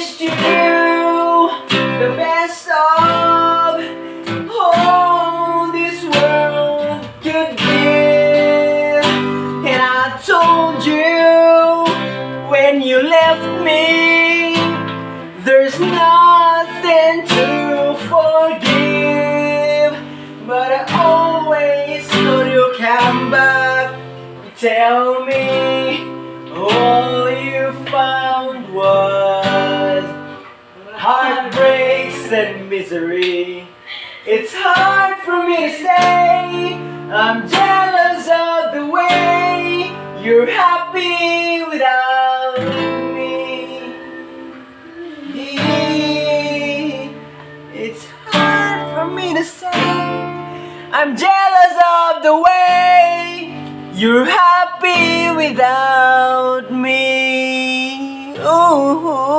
wish you the best of all this world could give. And I told you when you left me, there's nothing to forgive. But I always thought you'd come back. Tell me all you found was heartbreaks and misery. It's hard for me to say I'm jealous of the way you're happy without me. It's hard for me to say I'm jealous of the way you're happy without me. Ooh.